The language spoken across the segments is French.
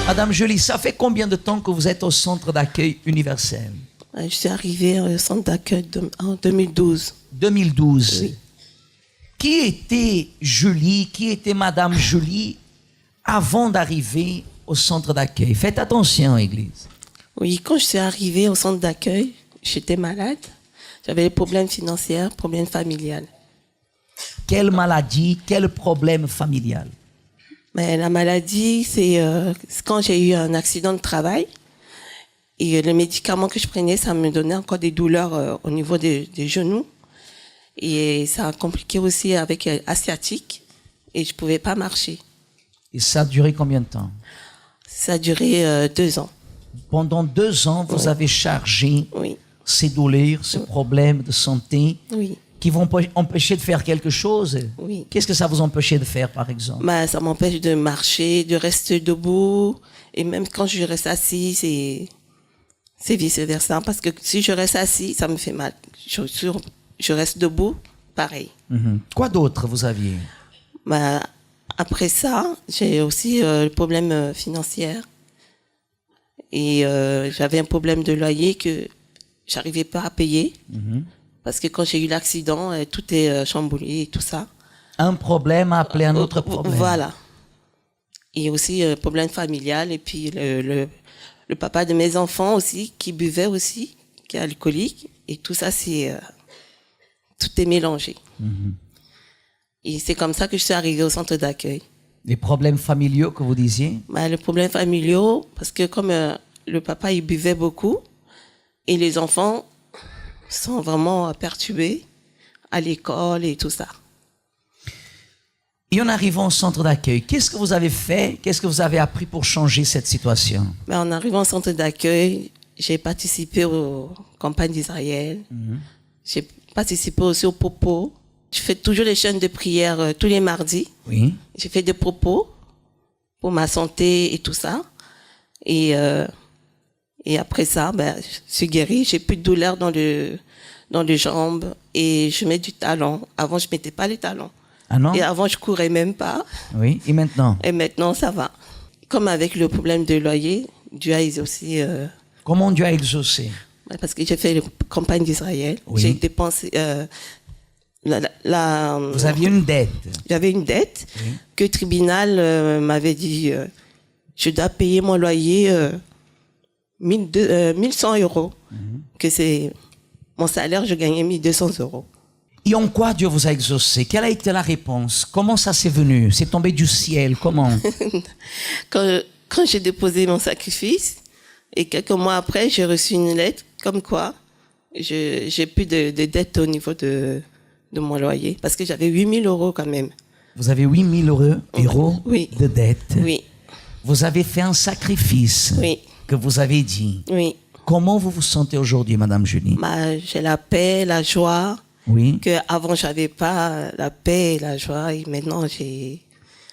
Madame Joly, ça fait combien de temps que vous êtes au centre d'accueil universel? Je suis arrivée au centre d'accueil en 2012. 2012. Oui. Qui était Joly, qui était Madame Joly avant d'arriver au centre d'accueil? Faites attention, Église. Oui, quand je suis arrivée au centre d'accueil, j'étais malade. J'avais des problèmes financiers, problèmes familiales. Quelle maladie, quel problème familial? Mais la maladie, c'est quand j'ai eu un accident de travail. Et le médicament que je prenais, ça me donnait encore des douleurs au niveau des genoux. Et ça a compliqué aussi avec asiatique. Et je ne pouvais pas marcher. Et ça a duré combien de temps? Ça a duré 2 ans. Pendant 2 ans, vous avez chargé ces douleurs, ces problèmes de santé qui vont empêcher de faire quelque chose. Oui. Qu'est-ce que ça vous empêchait de faire, par exemple? Ça m'empêche de marcher, de rester debout. Et même quand je reste assis, c'est vice-versa. Parce que si je reste assis, ça me fait mal. Je reste debout, pareil. Quoi d'autre vous aviez? Après ça, j'ai aussi le problème financier. Et j'avais un problème de loyer que j'arrivais pas à payer. Parce que quand j'ai eu l'accident, tout est chamboulé et tout ça. Un problème a appelé un autre problème. Voilà. Et aussi problème familial. Et puis le papa de mes enfants aussi, qui buvait aussi, qui est alcoolique. Et tout ça, tout est mélangé. Et c'est comme ça que je suis arrivée au centre d'accueil. Les problèmes familiaux que vous disiez? Les problèmes familiaux, parce que comme le papa, il buvait beaucoup, et les enfants sont vraiment perturbés à l'école et tout ça. Et en arrivant au centre d'accueil, qu'est-ce que vous avez fait? Qu'est-ce que vous avez appris pour changer cette situation? En arrivant au centre d'accueil, j'ai participé aux campagnes d'Israël. J'ai participé aussi aux propos. Je fais toujours les chaînes de prière tous les mardis. Oui. J'ai fait des propos pour ma santé et tout ça. Et après ça, je suis guérie. J'ai plus de douleur dans les jambes et je mets du talon. Avant, je mettais pas les talons. Ah non? Et avant, je courais même pas. Oui. Et maintenant? Et maintenant, ça va. Comme avec le problème de loyer, Dieu a aussi. Comment Dieu a exaucé? Parce que j'ai fait les campagnes d'Israël. Oui. J'ai dépensé. Vous aviez une dette. J'avais une dette que le tribunal m'avait dit je dois payer mon loyer 1100 euros. Que c'est mon salaire, je gagnais 1200 euros. Et en quoi Dieu vous a exaucé? Quelle a été la réponse? Comment ça s'est venu? C'est tombé du ciel? Comment? Quand j'ai déposé mon sacrifice, et quelques mois après, j'ai reçu une lettre comme quoi j'ai plus de dette au niveau de mon loyer. Parce que j'avais 8 000 euros quand même. Vous avez 8 000 euros de dette. Oui. Vous avez fait un sacrifice que vous avez dit. Oui. Comment vous vous sentez aujourd'hui, Madame Joly? J'ai la paix, la joie. Oui. Que avant j'avais pas la paix et la joie. Et maintenant,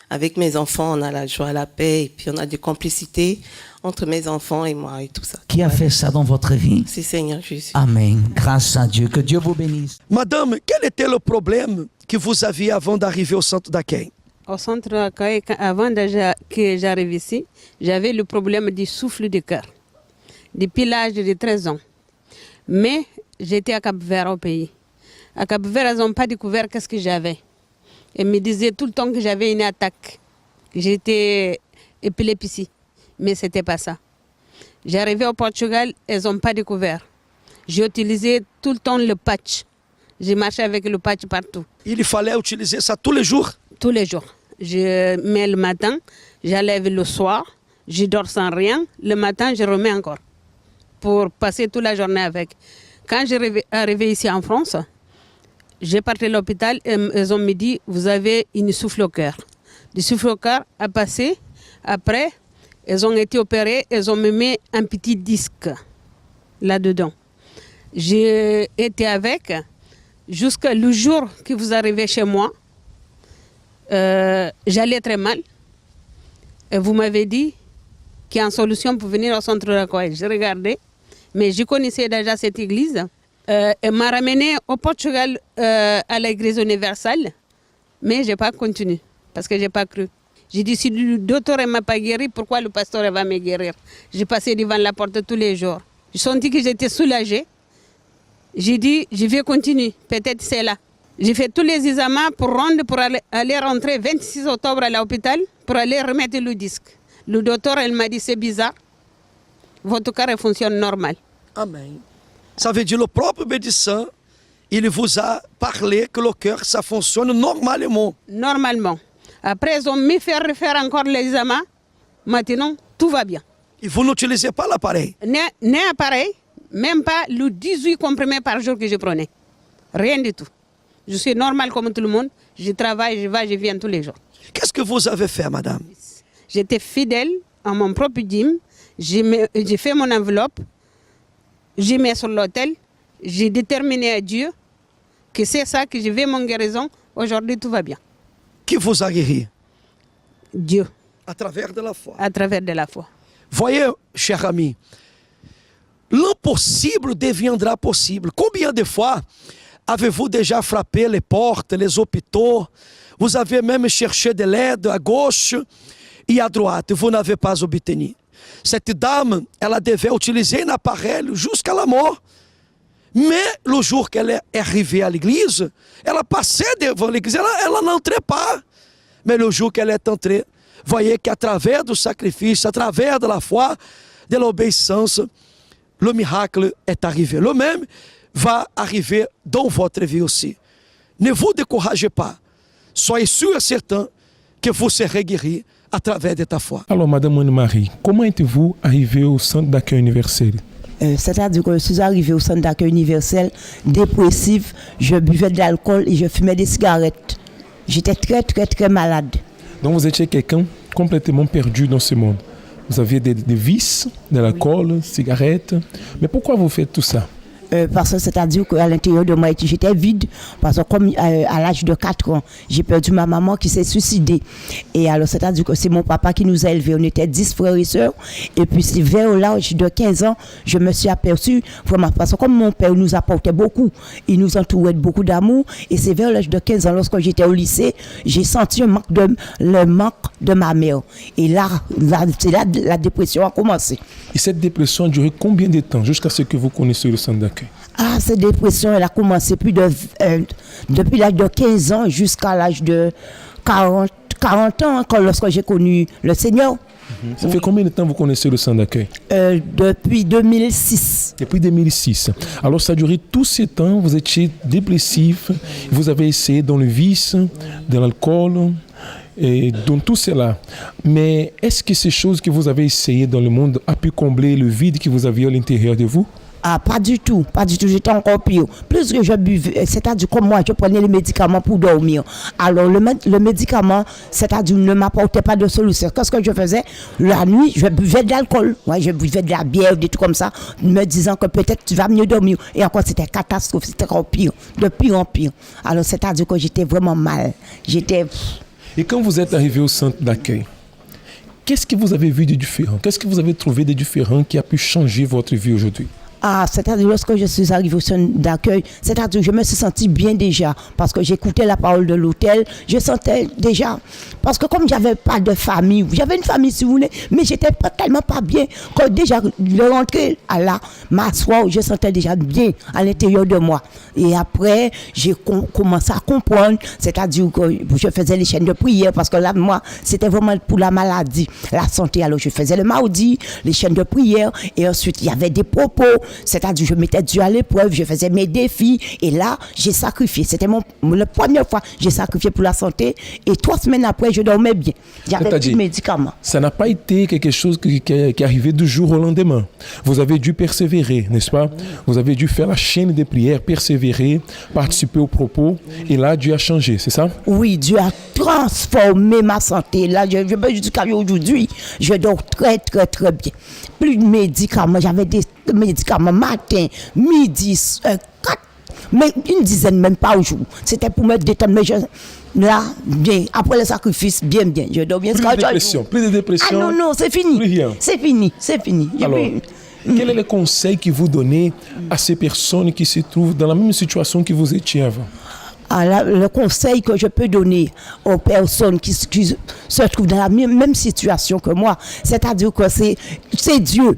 avec mes enfants, on a la joie, la paix. Et puis on a des complicités entre mes enfants et moi et tout ça. Qui a fait ça dans votre vie? C'est Seigneur Jésus. Amen. Grâce à Dieu. Que Dieu vous bénisse. Madame, quel était le problème que vous aviez avant d'arriver au centre d'accueil? Au centre d'accueil, avant que j'arrive ici, j'avais le problème du souffle du cœur. Depuis l'âge de 13 ans. Mais j'étais à Cap-Vert au pays. À Cap-Vert, ils n'ont pas découvert qu'est-ce que j'avais. Ils me disaient tout le temps que j'avais une attaque. J'étais épilepsie. Mais ce n'était pas ça. J'arrivais au Portugal, ils n'ont pas découvert. J'ai utilisé tout le temps le patch. J'ai marché avec le patch partout. Il fallait utiliser ça tous les jours? Tous les jours. Je mets le matin, j'enlève le soir, je dors sans rien. Le matin, je remets encore pour passer toute la journée avec. Quand je suis arrivé ici en France, j'ai parti à l'hôpital et ils ont me dit, vous avez une souffle au cœur. Le souffle au cœur a passé. Après, ils ont été opérés, ils ont mis un petit disque là-dedans. J'ai été avec jusqu'au jour que vous arrivez chez moi. J'allais très mal. Et vous m'avez dit qu'il y a une solution pour venir au centre d'accueil. J'ai regardé, mais je connaissais déjà cette église. Elle m'a ramené au Portugal à l'église universelle, mais je n'ai pas continué parce que je n'ai pas cru. J'ai dit, si le docteur ne m'a pas guéri, pourquoi le pasteur va me guérir? J'ai passé devant la porte tous les jours. J'ai senti que j'étais soulagée. J'ai dit, je vais continuer, peut-être c'est là. J'ai fait tous les examens pour aller rentrer 26 octobre à l'hôpital pour aller remettre le disque. Le docteur, elle m'a dit, c'est bizarre, votre cœur fonctionne normal. Amém. Ça veut dire le propre médecin, il vous a parlé que le cœur, ça fonctionne normalement. Normalement. Après, ils ont mis refaire encore l'examen. Maintenant, tout va bien. Et vous n'utilisez pas l'appareil. Ni appareil, même pas le 18 comprimés par jour que je prenais. Rien du tout. Je suis normal comme tout le monde. Je travaille, je vais, je viens tous les jours. Qu'est-ce que vous avez fait, madame? J'étais fidèle à mon propre dîme. J'ai fait mon enveloppe. J'ai mis sur l'autel. J'ai déterminé à Dieu que c'est ça, que je vais mon guérison. Aujourd'hui, tout va bien. Qui vous a guéri? Dieu. À travers de la foi. À travers de la foi. Voyez, cher ami, l'impossible deviendra possible. Combien de fois avez-vous déjà frappé les portes, les hôpitaux? Vous avez même cherché de l'aide à gauche et à droite. Vous n'avez pas obtenu. Cette dame, elle devait utiliser un appareil jusqu'à la mort. Mais le jour qu'elle est arrivée à l'église, elle a passé devant l'église, elle n'entrait pas. Mais le jour qu'elle est entrée, voyez qu'à travers du sacrifice, à travers de la foi, de l'obéissance, le miracle est arrivé. Le même va arriver dans votre vie aussi. Ne vous découragez pas. Soyez sûr et certain que vous serez guéri à travers de ta foi. Alors, Madame Anne-Marie, comment êtes-vous arrivée au centre d'accueil universel? C'est-à-dire que je suis arrivée au centre d'accueil universel, dépressif, je buvais de l'alcool et je fumais des cigarettes. J'étais très, très, très malade. Donc vous étiez quelqu'un complètement perdu dans ce monde. Vous aviez des vices, de l'alcool, cigarettes. Mais pourquoi vous faites tout ça? Parce que c'est-à-dire qu'à l'intérieur de moi, j'étais vide. Parce que comme à l'âge de 4 ans, j'ai perdu ma maman qui s'est suicidée. Et alors c'est-à-dire que c'est mon papa qui nous a élevés. On était 10 frères et sœurs. Et puis c'est vers l'âge de 15 ans, je me suis aperçue, vraiment, parce que comme mon père nous apportait beaucoup, il nous entourait de beaucoup d'amour. Et c'est vers l'âge de 15 ans, lorsque j'étais au lycée, j'ai senti le manque de ma mère. Et là, c'est là la dépression a commencé. Et cette dépression a duré combien de temps jusqu'à ce que vous connaissiez le centre d'accueil? Ah, cette dépression, elle a commencé depuis l'âge de 15 ans jusqu'à l'âge de 40 ans, lorsque j'ai connu le Seigneur. Ça fait combien de temps vous connaissez le centre d'accueil? Depuis 2006. Depuis 2006. Alors ça a duré tous ces temps, vous étiez dépressif, vous avez essayé dans le vice, dans l'alcool, et dans tout cela. Mais est-ce que ces choses que vous avez essayées dans le monde a pu combler le vide que vous aviez à l'intérieur de vous? Ah, pas du tout, j'étais encore pire. Plus que je buvais, c'est-à-dire comme moi, je prenais les médicaments pour dormir. Alors le médicament, c'est-à-dire ne m'apportait pas de solution. Qu'est-ce que je faisais? La nuit, je buvais de l'alcool, ouais, je buvais de la bière, des trucs comme ça, me disant que peut-être tu vas mieux dormir. Et encore, c'était catastrophique, c'était encore pire, de pire en pire. Alors c'est-à-dire que j'étais vraiment mal. Et quand vous êtes arrivé au centre d'accueil, qu'est-ce que vous avez vu de différent? Qu'est-ce que vous avez trouvé de différent qui a pu changer votre vie aujourd'hui? Ah, c'est-à-dire lorsque je suis arrivée au centre d'accueil, c'est-à-dire je me suis sentie bien déjà parce que j'écoutais la parole de l'hôtel, je sentais déjà, parce que comme j'avais pas de famille, j'avais une famille si vous voulez, mais j'étais pas tellement pas bien, que déjà de rentrer à là, m'asseoir, je sentais déjà bien à l'intérieur de moi. Et après, j'ai commencé à comprendre, c'est-à-dire que je faisais les chaînes de prière parce que là, moi, c'était vraiment pour la maladie, la santé. Alors je faisais le mardi, les chaînes de prière, et ensuite il y avait des propos. C'est-à-dire, je mettais Dieu à l'épreuve, je faisais mes défis, et là, j'ai sacrifié. C'était la première fois que j'ai sacrifié pour la santé, et 3 semaines après, je dormais bien. J'avais plus de médicaments. Ça n'a pas été quelque chose qui est arrivé du jour au lendemain. Vous avez dû persévérer, n'est-ce pas? Vous avez dû faire la chaîne des prières, persévérer, participer aux propos, et là, Dieu a changé, c'est ça? Oui, Dieu a transformé ma santé. Là, je peux dire qu'aujourd'hui, je dors très, très, très bien. Plus de médicaments, j'avais des médicaments matin, midi, 4, mais une dizaine même pas au jour. C'était pour me détendre. Mais là, bien, après le sacrifice, bien. Je dors bien. Plus de dépression. Ah non, c'est fini. Plus rien. C'est fini. Alors, quel est le conseil que vous donnez à ces personnes qui se trouvent dans la même situation que vous étiez avant? le conseil que je peux donner aux personnes qui se trouvent dans la même situation que moi, c'est-à-dire que c'est Dieu.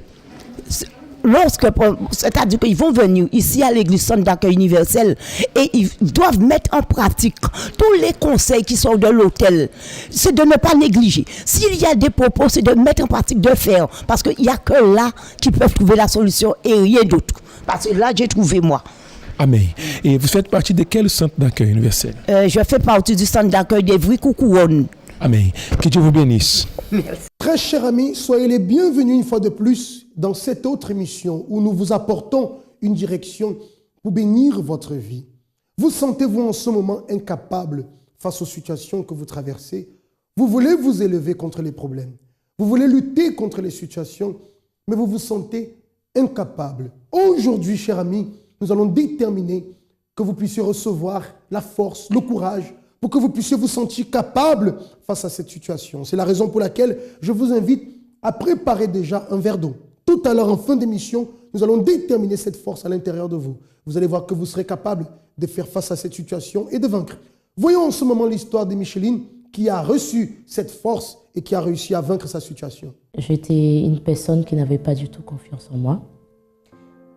C'est-à-dire qu'ils vont venir ici à l'église Centre d'accueil universel et ils doivent mettre en pratique tous les conseils qui sont de l'hôtel. C'est de ne pas négliger. S'il y a des propos, c'est de mettre en pratique, de faire. Parce qu'il n'y a que là qu'ils peuvent trouver la solution et rien d'autre. Parce que là, j'ai trouvé moi. Amen. Et vous faites partie de quel centre d'accueil universel? Je fais partie du centre d'accueil d'Evry-Coucouronne. Amen. Que Dieu vous bénisse. Très chers amis, soyez les bienvenus une fois de plus dans cette autre émission où nous vous apportons une direction pour bénir votre vie. Vous sentez-vous en ce moment incapable face aux situations que vous traversez? Vous voulez vous élever contre les problèmes. Vous voulez lutter contre les situations, mais vous vous sentez incapable. Aujourd'hui, chers amis, nous allons déterminer que vous puissiez recevoir la force, le courage, pour que vous puissiez vous sentir capable face à cette situation. C'est la raison pour laquelle je vous invite à préparer déjà un verre d'eau. Tout à l'heure, en fin d'émission, nous allons déterminer cette force à l'intérieur de vous. Vous allez voir que vous serez capable de faire face à cette situation et de vaincre. Voyons en ce moment l'histoire de Micheline qui a reçu cette force et qui a réussi à vaincre sa situation. J'étais une personne qui n'avait pas du tout confiance en moi.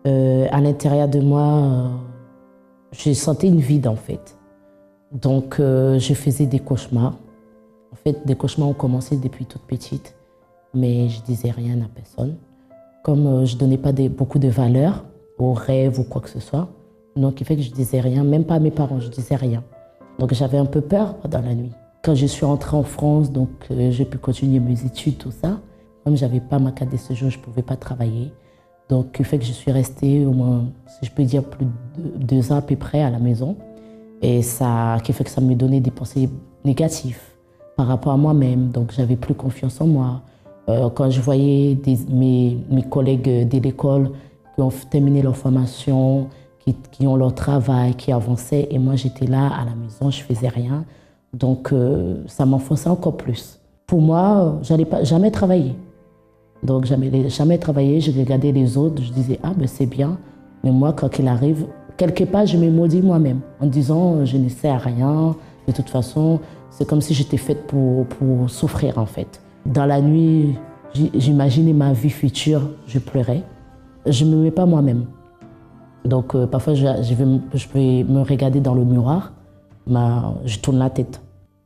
À l'intérieur de moi, je sentais une vide en fait. Donc, je faisais des cauchemars. En fait, des cauchemars ont commencé depuis toute petite, mais je disais rien à personne. Comme je ne donnais pas beaucoup de valeur aux rêves ou quoi que ce soit, donc il fait que je disais rien, même pas à mes parents, je disais rien. Donc, j'avais un peu peur pendant la nuit. Quand je suis rentrée en France, donc j'ai pu continuer mes études, tout ça. Comme je n'avais pas ma carte de séjour, je ne pouvais pas travailler. Donc, il fait que je suis restée au moins, si je peux dire, plus de 2 ans à peu près à la maison. Et ça, qui fait que ça me donnait des pensées négatives par rapport à moi-même. Donc, j'avais plus confiance en moi. Quand je voyais mes collègues de l'école qui ont terminé leur formation, qui ont leur travail, qui avançaient, et moi, j'étais là à la maison, je faisais rien. Donc, ça m'enfonçait encore plus. Pour moi, je n'allais jamais travailler. Donc, jamais travaillé. Je regardais les autres, je disais, ah, ben c'est bien. Mais moi, quand il arrive, quelque part, je me maudis moi-même en disant je ne sers à rien. De toute façon, c'est comme si j'étais faite pour souffrir en fait. Dans la nuit, j'imaginais ma vie future, je pleurais. Je ne m'aimais pas moi-même. Donc parfois, je vais me regarder dans le miroir, je tourne la tête.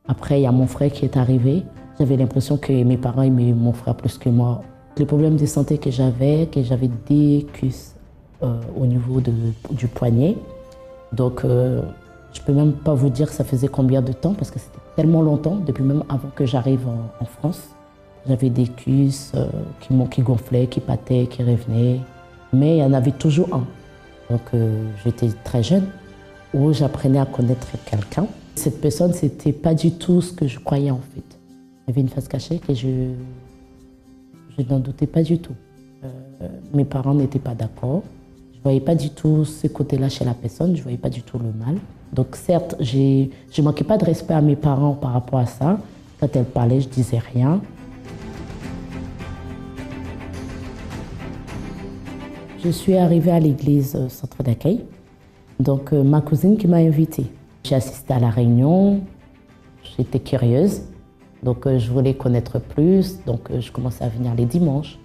Après, il y a mon frère qui est arrivé. J'avais l'impression que mes parents aimaient mon frère plus que moi. Les problèmes de santé que j'avais des cuisses au niveau du poignet. Donc, je ne peux même pas vous dire ça faisait combien de temps parce que c'était tellement longtemps, depuis même avant que j'arrive en France. J'avais des cuisses qui gonflaient, qui pâtaient, qui revenaient. Mais il y en avait toujours un. Donc, j'étais très jeune où j'apprenais à connaître quelqu'un. Cette personne, ce n'était pas du tout ce que je croyais en fait. Il y avait une face cachée que je n'en doutais pas du tout. Mes parents n'étaient pas d'accord. Je ne voyais pas du tout ce côté-là chez la personne, je ne voyais pas du tout le mal. Donc certes, je ne manquais pas de respect à mes parents par rapport à ça. Quand elles parlaient, je ne disais rien. Je suis arrivée à l'église centre d'accueil. Donc ma cousine qui m'a invitée. J'ai assisté à la réunion, j'étais curieuse. Donc je voulais connaître plus, donc je commençais à venir les dimanches.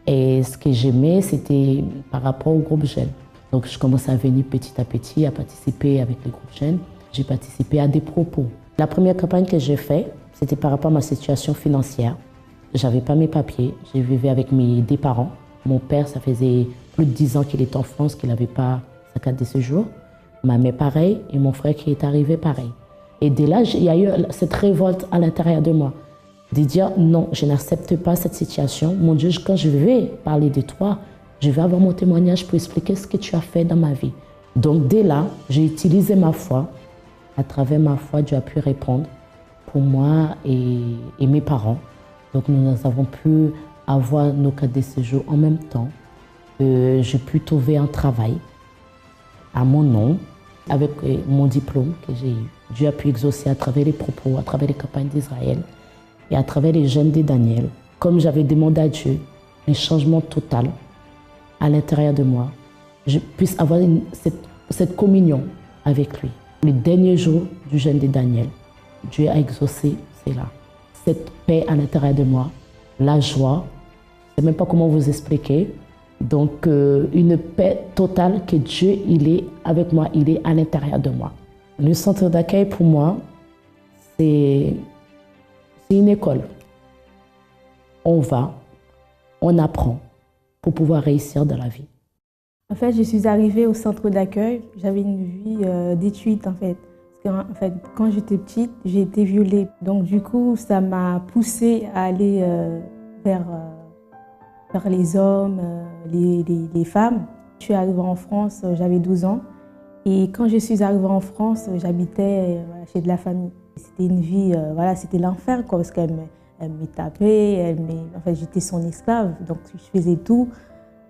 Et ce que j'aimais, c'était par rapport au groupe jeunes. Donc je commençais à venir petit à petit, à participer avec les groupes jeunes. J'ai participé à des propos. La première campagne que j'ai faite, c'était par rapport à ma situation financière. Je n'avais pas mes papiers, je vivais avec mes 2 parents. Mon père, ça faisait plus de 10 ans qu'il est en France, qu'il n'avait pas sa carte de séjour. Ma mère, pareil, et mon frère qui est arrivé, pareil. Et dès là, il y a eu cette révolte à l'intérieur de moi, de dire non, je n'accepte pas cette situation. Mon Dieu, quand je vais parler de toi, je vais avoir mon témoignage pour expliquer ce que tu as fait dans ma vie. Donc dès là, j'ai utilisé ma foi. À travers ma foi, Dieu a pu répondre pour moi et mes parents. Donc nous avons pu avoir nos cartes de séjour en même temps. J'ai pu trouver un travail à mon nom, avec mon diplôme que j'ai eu. Dieu a pu exaucer à travers les propos, à travers les campagnes d'Israël et à travers les jeûnes de Daniel. Comme j'avais demandé à Dieu un changement total à l'intérieur de moi, je puisse avoir cette communion avec lui. Le dernier jour du jeûne de Daniel, Dieu a exaucé cela. Cette paix à l'intérieur de moi, la joie, je ne sais même pas comment vous expliquer. Donc, une paix totale que Dieu, il est avec moi, il est à l'intérieur de moi. Le centre d'accueil, pour moi, c'est une école. On va, on apprend pour pouvoir réussir dans la vie. En fait, je suis arrivée au centre d'accueil. J'avais une vie d'études, en fait. Parce que, en fait, quand j'étais petite, j'ai été violée. Donc, du coup, ça m'a poussée à aller vers les hommes, les femmes. Je suis arrivée en France, j'avais 12 ans. Et quand je suis arrivée en France, j'habitais chez de la famille. C'était une vie, voilà, c'était l'enfer, quoi, parce qu'elle me tapait, en fait, j'étais son esclave. Donc, je faisais tout.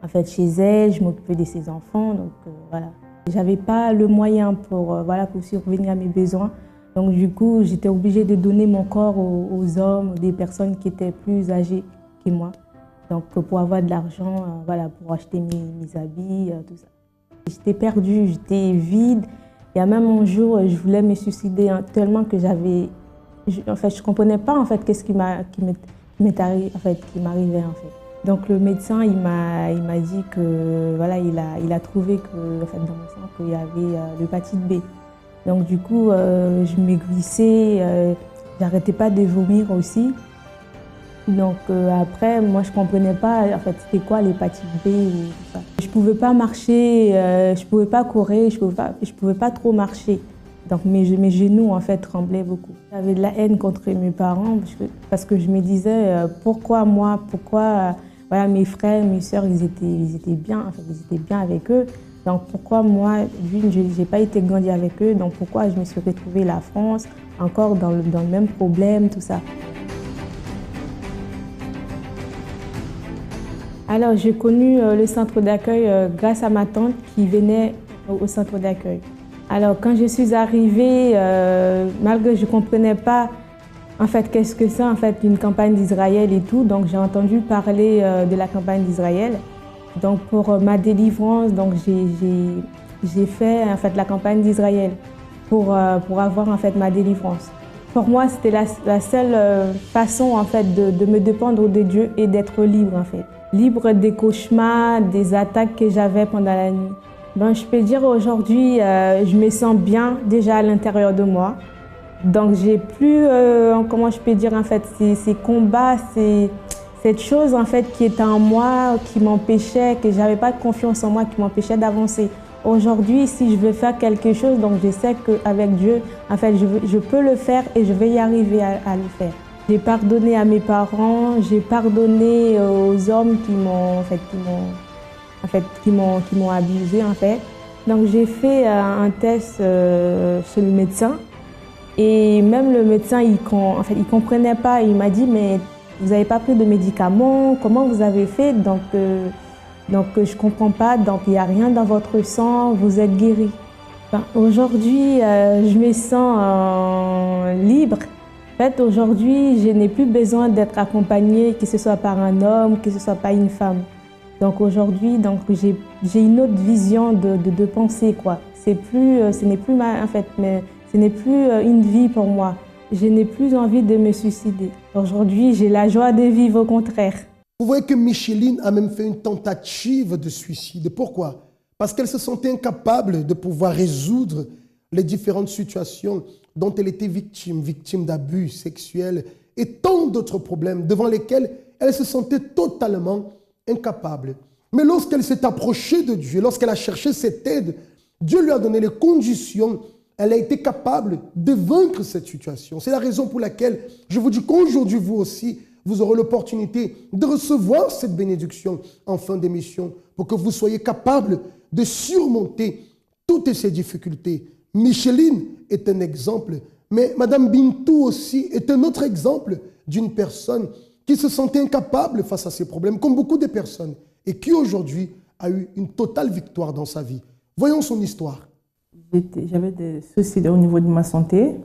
En fait, chez elle, je m'occupais de ses enfants, donc voilà. J'avais pas le moyen pour subvenir à mes besoins. Donc du coup, j'étais obligée de donner mon corps aux hommes, des personnes qui étaient plus âgées que moi. Donc pour avoir de l'argent, pour acheter mes habits, tout ça. J'étais perdue, j'étais vide. Il y a même un jour, je voulais me suicider tellement que je comprenais pas en fait qu'est-ce qui m'arrivait en fait. Donc le médecin, il m'a dit que voilà, il a trouvé que en fait, dans mon sang qu'il y avait l'hépatite B. Donc du coup, je m'aiguissais, j'arrêtais pas de vomir aussi. Donc après, moi je comprenais pas en fait c'était quoi l'hépatite B ou tout ça. Je pouvais pas marcher, je pouvais pas courir, je pouvais pas trop marcher. Donc mes genoux en fait tremblaient beaucoup. J'avais de la haine contre mes parents parce que je me disais pourquoi moi, voilà, mes frères, mes sœurs, ils étaient bien, en fait, ils étaient bien avec eux. Donc pourquoi moi, je n'ai pas été grandi avec eux, donc pourquoi je me suis retrouvée la France, encore dans le même problème, tout ça. Alors j'ai connu le centre d'accueil grâce à ma tante qui venait au centre d'accueil. Alors quand je suis arrivée, malgré que je ne comprenais pas en fait, qu'est-ce que c'est en fait une campagne d'Israël et tout. Donc j'ai entendu parler de la campagne d'Israël. Donc pour ma délivrance, donc j'ai fait en fait la campagne d'Israël pour avoir en fait ma délivrance. Pour moi, c'était la seule façon en fait de me dépendre de Dieu et d'être libre en fait. Libre des cauchemars, des attaques que j'avais pendant la nuit. Ben, je peux dire aujourd'hui, je me sens bien déjà à l'intérieur de moi. Donc j'ai plus, comment je peux dire en fait, ces combats, cette chose en fait qui était en moi, qui m'empêchait, que j'avais pas de confiance en moi, qui m'empêchait d'avancer. Aujourd'hui, si je veux faire quelque chose, donc je sais qu'avec Dieu, en fait, je peux le faire et je vais y arriver à le faire. J'ai pardonné à mes parents, j'ai pardonné aux hommes qui m'ont abusé en fait. Donc j'ai fait un test chez le médecin. Et même le médecin, il comprenait pas. Il m'a dit, mais vous n'avez pas pris de médicaments, comment vous avez fait? Donc je comprends pas, donc il n'y a rien dans votre sang, vous êtes guéri. Enfin, aujourd'hui, je me sens libre. En fait, aujourd'hui, je n'ai plus besoin d'être accompagnée, que ce soit par un homme, que ce soit par une femme. Donc aujourd'hui, j'ai une autre vision de pensée, quoi. Ce n'est plus ce n'est plus une vie pour moi. Je n'ai plus envie de me suicider. Aujourd'hui, j'ai la joie de vivre au contraire. Vous voyez que Micheline a même fait une tentative de suicide. Pourquoi? Parce qu'elle se sentait incapable de pouvoir résoudre les différentes situations dont elle était victime d'abus sexuels et tant d'autres problèmes devant lesquels elle se sentait totalement incapable. Mais lorsqu'elle s'est approchée de Dieu, lorsqu'elle a cherché cette aide, Dieu lui a donné les conditions. Elle a été capable de vaincre cette situation. C'est la raison pour laquelle je vous dis qu'aujourd'hui, vous aussi, vous aurez l'opportunité de recevoir cette bénédiction en fin d'émission pour que vous soyez capable de surmonter toutes ces difficultés. Micheline est un exemple, mais Madame Bintou aussi est un autre exemple d'une personne qui se sentait incapable face à ces problèmes, comme beaucoup de personnes, et qui aujourd'hui a eu une totale victoire dans sa vie. Voyons son histoire. J'avais des soucis au niveau de ma santé.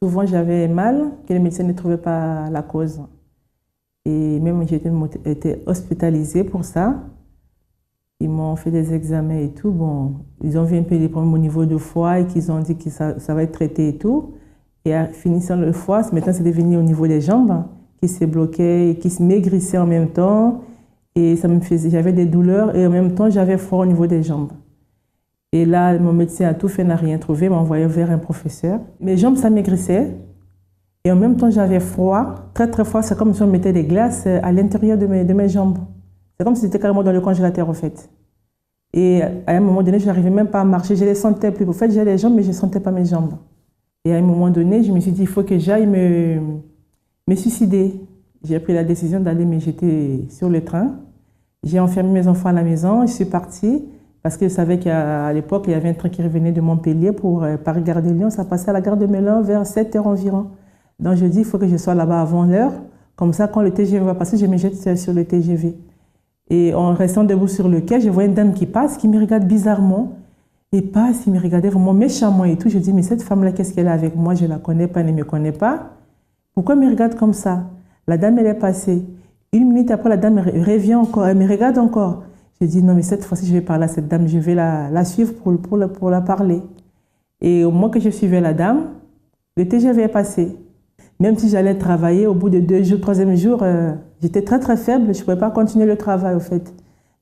Souvent, j'avais mal, que les médecins ne trouvaient pas la cause. Et même, j'ai été hospitalisée pour ça. Ils m'ont fait des examens et tout. Bon, ils ont vu un peu des problèmes au niveau du foie et qu'ils ont dit que ça va être traité et tout. Et en finissant le foie, maintenant c'est devenu au niveau des jambes qui se bloquaient et qui se maigrissaient en même temps. Et ça me faisait, j'avais des douleurs et en même temps j'avais froid au niveau des jambes. Et là, mon médecin a tout fait, n'a rien trouvé, m'a envoyé vers un professeur. Mes jambes, ça maigrissait. Et en même temps, j'avais froid, très très froid. C'est comme si on mettait des glaces à l'intérieur de mes jambes. C'est comme si j'étais carrément dans le congélateur, en fait. Et à un moment donné, je n'arrivais même pas à marcher. Je les sentais plus. En fait, j'ai les jambes, mais je ne sentais pas mes jambes. Et à un moment donné, je me suis dit, il faut que j'aille me suicider. J'ai pris la décision d'aller me jeter sur le train. J'ai enfermé mes enfants à la maison. Je suis partie parce que je savais qu'à l'époque, il y avait un train qui revenait de Montpellier pour Paris-Gare de Lyon. Ça passait à la gare de Melun vers 7 h environ. Donc je dis, il faut que je sois là-bas avant l'heure. Comme ça, quand le TGV va passer, je me jette sur le TGV. Et en restant debout sur le quai, je vois une dame qui passe, qui me regarde bizarrement. Et passe, il me regardait vraiment méchamment et tout. Je dis, mais cette femme-là, qu'est-ce qu'elle a avec moi? Je ne la connais pas, elle ne me connaît pas. Pourquoi elle me regarde comme ça? La dame, elle est passée. 1 minute après, la dame revient encore, elle me regarde encore. Je dis, non, mais cette fois-ci, je vais parler à cette dame, je vais la suivre pour la parler. Et au moment que je suivais la dame, le TGV est passé. Même si j'allais travailler, au bout de 2 jours, 3e jour, j'étais très très faible, je ne pouvais pas continuer le travail au fait.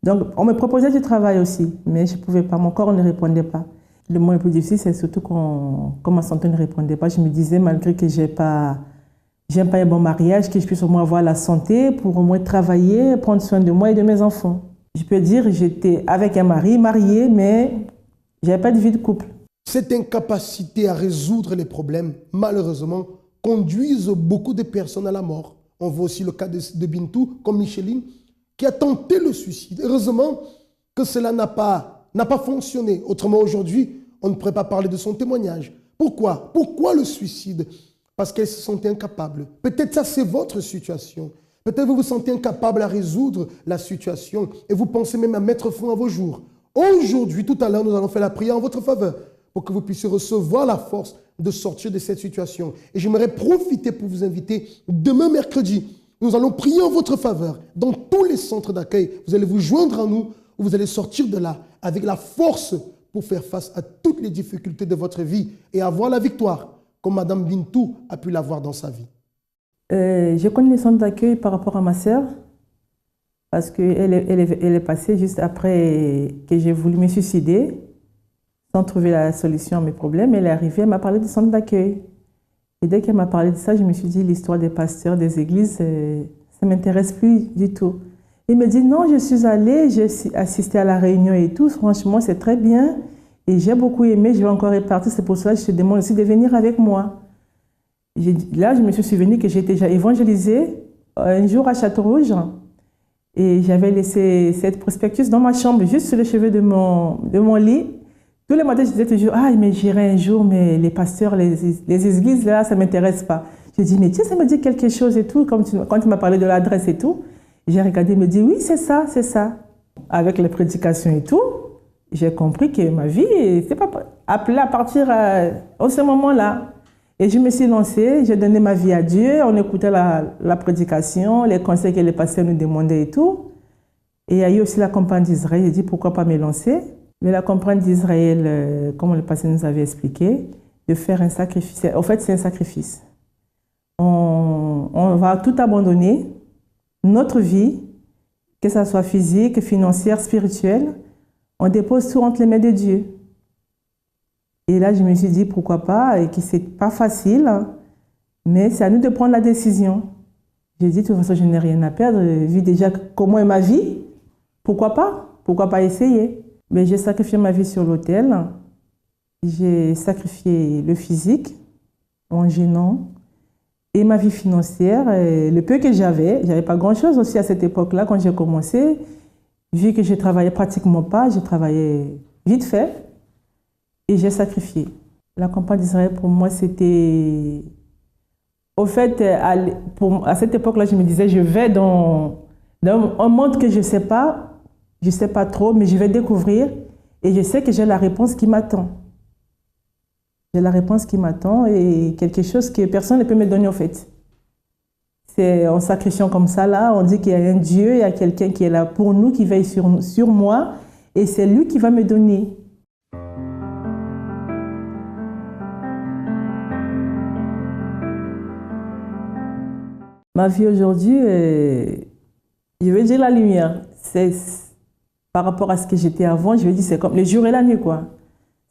Donc on me proposait du travail aussi, mais je ne pouvais pas, mon corps ne répondait pas. Le moins le plus difficile, c'est surtout quand ma santé ne répondait pas. Je me disais, malgré que j'aime pas un bon mariage, que je puisse au moins avoir la santé pour au moins travailler, prendre soin de moi et de mes enfants. Je peux dire, j'étais avec un mari, marié, mais je n'avais pas de vie de couple. Cette incapacité à résoudre les problèmes, malheureusement, conduisent beaucoup de personnes à la mort. On voit aussi le cas de Bintou, comme Micheline, qui a tenté le suicide. Heureusement que cela n'a pas fonctionné. Autrement, aujourd'hui, on ne pourrait pas parler de son témoignage. Pourquoi? Pourquoi le suicide? Parce qu'elle se sentait incapable. Peut-être ça, c'est votre situation. Peut-être vous vous sentez incapable à résoudre la situation et vous pensez même à mettre fin à vos jours. Aujourd'hui, tout à l'heure, nous allons faire la prière en votre faveur pour que vous puissiez recevoir la force de sortir de cette situation. Et j'aimerais profiter pour vous inviter demain mercredi. Nous allons prier en votre faveur dans tous les centres d'accueil. Vous allez vous joindre à nous, vous allez sortir de là avec la force pour faire face à toutes les difficultés de votre vie et avoir la victoire, comme Madame Bintou a pu l'avoir dans sa vie. Je connais les centres d'accueil par rapport à ma sœur, parce qu'elle est passée juste après que j'ai voulu me suicider, sans trouver la solution à mes problèmes. Elle est arrivée, elle m'a parlé du centre d'accueil. Et dès qu'elle m'a parlé de ça, je me suis dit, l'histoire des pasteurs, des églises, ça ne m'intéresse plus du tout. Il me dit, non, je suis allée, j'ai assisté à la réunion et tout, franchement, c'est très bien. Et j'ai beaucoup aimé, je vais encore repartir, c'est pour cela que je te demande aussi de venir avec moi. Là, je me suis souvenu que j'étais déjà évangélisée un jour à Château-Rouge. Et j'avais laissé cette prospectus dans ma chambre, juste sur le chevet de mon lit. Tous les matins, je disais toujours, ah, mais j'irai un jour, mais les pasteurs, les églises, là, ça ne m'intéresse pas. Je dis, mais tiens, ça me dit quelque chose et tout, quand tu m'as parlé de l'adresse et tout. J'ai regardé, il me dit, oui, c'est ça, c'est ça. Avec les prédications et tout, j'ai compris que ma vie, c'est pas appelée à partir à ce moment-là. Et je me suis lancée, j'ai donné ma vie à Dieu, on écoutait la prédication, les conseils que les pasteurs nous demandaient et tout. Et il y a eu aussi la campagne d'Israël, j'ai dit pourquoi pas me lancer. Mais la campagne d'Israël, comme le pasteur nous avait expliqué, de faire un sacrifice. En fait, c'est un sacrifice. On va tout abandonner, notre vie, que ce soit physique, financière, spirituelle, on dépose tout entre les mains de Dieu. Et là, je me suis dit, pourquoi pas, et que c'est pas facile, mais c'est à nous de prendre la décision. J'ai dit, de toute façon, je n'ai rien à perdre, vu déjà comment est ma vie, pourquoi pas essayer. Mais j'ai sacrifié ma vie sur l'autel, j'ai sacrifié le physique en gênant, et ma vie financière, et le peu que j'avais pas grand-chose aussi à cette époque-là, quand j'ai commencé, vu que je travaillais pratiquement pas, je travaillais vite fait, et j'ai sacrifié. La campagne d'Israël, pour moi, c'était... Au fait, à cette époque-là, je me disais, je vais dans un monde que je sais pas trop, mais je vais découvrir, et je sais que j'ai la réponse qui m'attend. J'ai la réponse qui m'attend, et quelque chose que personne ne peut me donner, au fait. C'est en sacrifiant comme ça, là, on dit qu'il y a un Dieu, il y a quelqu'un qui est là pour nous, qui veille sur moi, et c'est lui qui va me donner. Ma vie aujourd'hui, je veux dire la lumière. C'est par rapport à ce que j'étais avant, je veux dire c'est comme le jour et la nuit, quoi.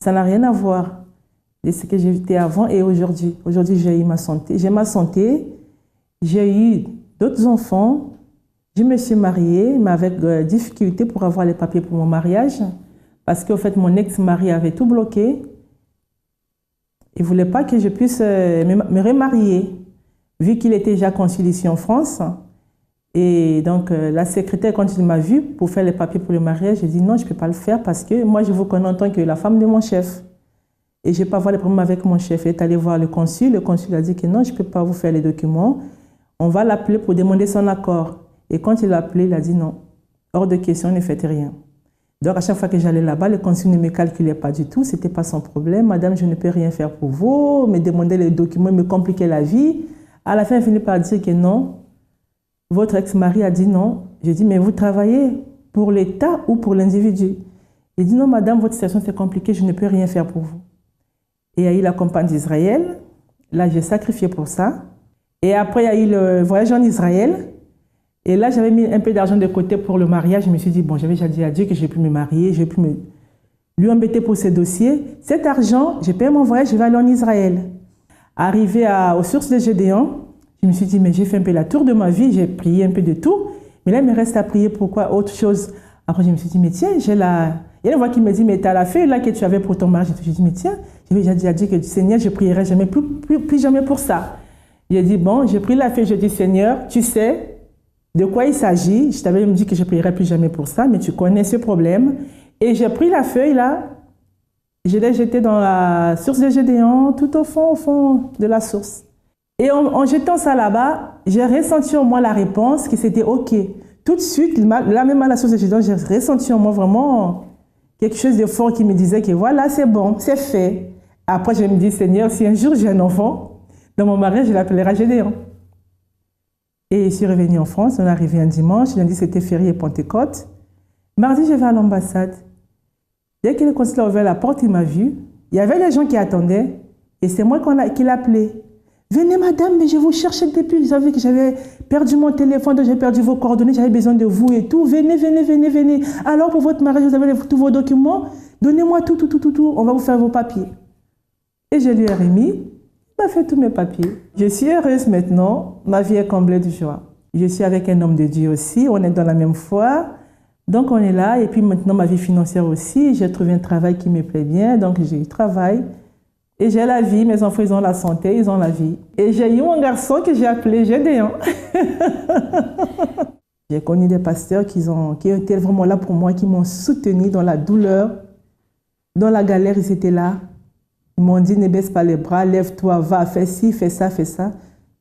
Ça n'a rien à voir de ce que j'étais avant et aujourd'hui. Aujourd'hui, j'ai eu ma santé. J'ai ma santé, j'ai eu d'autres enfants. Je me suis mariée, mais avec difficulté pour avoir les papiers pour mon mariage. Parce qu'en fait, mon ex-mari avait tout bloqué. Il ne voulait pas que je puisse me remarier, vu qu'il était déjà consul ici en France. Et donc, la secrétaire, quand il m'a vue pour faire les papiers pour le mariage, j'ai dit non, je ne peux pas le faire parce que moi, je vous connais en tant que la femme de mon chef. Et je n'ai pas voir les problèmes avec mon chef. Il est allé voir le consul. Le consul a dit que non, je ne peux pas vous faire les documents. On va l'appeler pour demander son accord. Et quand il l'a appelé, il a dit non, hors de question, ne faites rien. Donc, à chaque fois que j'allais là-bas, le consul ne me calculait pas du tout. Ce n'était pas son problème. Madame, je ne peux rien faire pour vous. Me demander les documents, me compliquer la vie. À la fin, il finit par dire que non. Votre ex-mari a dit non. J'ai dit, mais vous travaillez pour l'État ou pour l'individu? Il dit non, madame, votre situation c'est compliqué, je ne peux rien faire pour vous. Et il y a eu la campagne d'Israël. Là, j'ai sacrifié pour ça. Et après, il y a eu le voyage en Israël. Et là, j'avais mis un peu d'argent de côté pour le mariage. Je me suis dit, bon, j'avais déjà dit à Dieu que je vais plus me marier, je vais plus lui embêter pour ses dossiers. Cet argent, j'ai payé mon voyage, je vais aller en Israël. Arrivé aux sources de Gédéon, je me suis dit, mais j'ai fait un peu la tour de ma vie, j'ai prié un peu de tout. Mais là, il me reste à prier pourquoi autre chose. Après, je me suis dit, mais tiens, il y a une voix qui me dit, mais tu as la feuille là que tu avais pour ton mariage. J'ai dit, mais tiens, j'avais déjà dit à Dieu que Seigneur, je ne prierai jamais, plus jamais pour ça. J'ai dit, bon, j'ai pris la feuille, je dis, Seigneur, tu sais de quoi il s'agit. Je t'avais dit que je ne prierai plus jamais pour ça, mais tu connais ce problème. Et j'ai pris la feuille là, je l'ai jetée dans la source de Gédéon, tout au fond de la source. Et en jetant ça là-bas, j'ai ressenti en moi la réponse, que c'était OK. Tout de suite, là même à la source de Gédéon, j'ai ressenti en moi vraiment quelque chose de fort qui me disait que voilà, c'est bon, c'est fait. Après, je me dis, Seigneur, si un jour j'ai un enfant, dans mon mariage, je l'appellerai Gédéon. Et je suis revenue en France, on est arrivé un dimanche, lundi c'était férié Pentecôte. Mardi, je vais à l'ambassade. Dès que le consul a ouvert la porte, il m'a vu. Il y avait les gens qui attendaient et c'est moi qui l'ai appelé. Venez madame, mais je vous cherchais depuis, vous savez que j'avais perdu mon téléphone, j'ai perdu vos coordonnées, j'avais besoin de vous et tout. Venez, venez, venez, venez. Alors pour votre mariage, vous avez tous vos documents, donnez-moi tout, on va vous faire vos papiers. Et je lui ai remis. Il m'a fait tous mes papiers. Je suis heureuse maintenant. Ma vie est comblée de joie. Je suis avec un homme de Dieu aussi. On est dans la même foi. Donc, on est là. Et puis maintenant, ma vie financière aussi. J'ai trouvé un travail qui me plaît bien. Donc, j'ai eu travail. Et j'ai la vie. Mes enfants, ils ont la santé, ils ont la vie. Et j'ai eu un garçon que j'ai appelé Gédéon. J'ai connu des pasteurs qui étaient vraiment là pour moi, qui m'ont soutenu dans la douleur. Dans la galère, ils étaient là. Ils m'ont dit, ne baisse pas les bras, lève-toi, va, fais ci, fais ça, fais ça.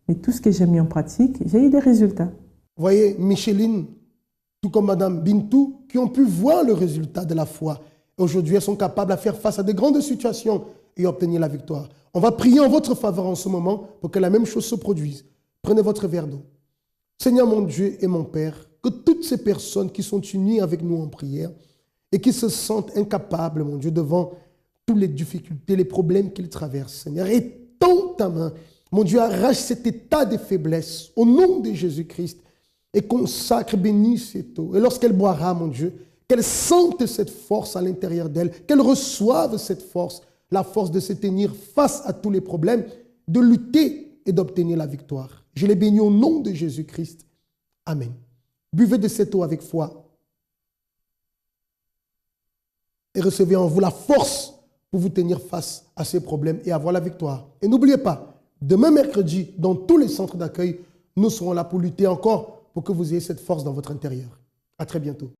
Mais tout ce que j'ai mis en pratique, j'ai eu des résultats. Vous voyez, Micheline, tout comme Madame Bintou, qui ont pu voir le résultat de la foi. Aujourd'hui, elles sont capables de faire face à de grandes situations et obtenir la victoire. On va prier en votre faveur en ce moment pour que la même chose se produise. Prenez votre verre d'eau. Seigneur mon Dieu et mon Père, que toutes ces personnes qui sont unies avec nous en prière et qui se sentent incapables, mon Dieu, devant toutes les difficultés, les problèmes qu'ils traversent, Seigneur, étends ta main. Mon Dieu, arrache cet état de faiblesse au nom de Jésus-Christ et consacre, bénis cette eau. Et lorsqu'elle boira, mon Dieu, qu'elle sente cette force à l'intérieur d'elle, qu'elle reçoive cette force, la force de se tenir face à tous les problèmes, de lutter et d'obtenir la victoire. Je les bénis au nom de Jésus-Christ. Amen. Buvez de cette eau avec foi et recevez en vous la force pour vous tenir face à ces problèmes et avoir la victoire. Et n'oubliez pas, demain mercredi, dans tous les centres d'accueil, nous serons là pour lutter encore pour que vous ayez cette force dans votre intérieur. À très bientôt.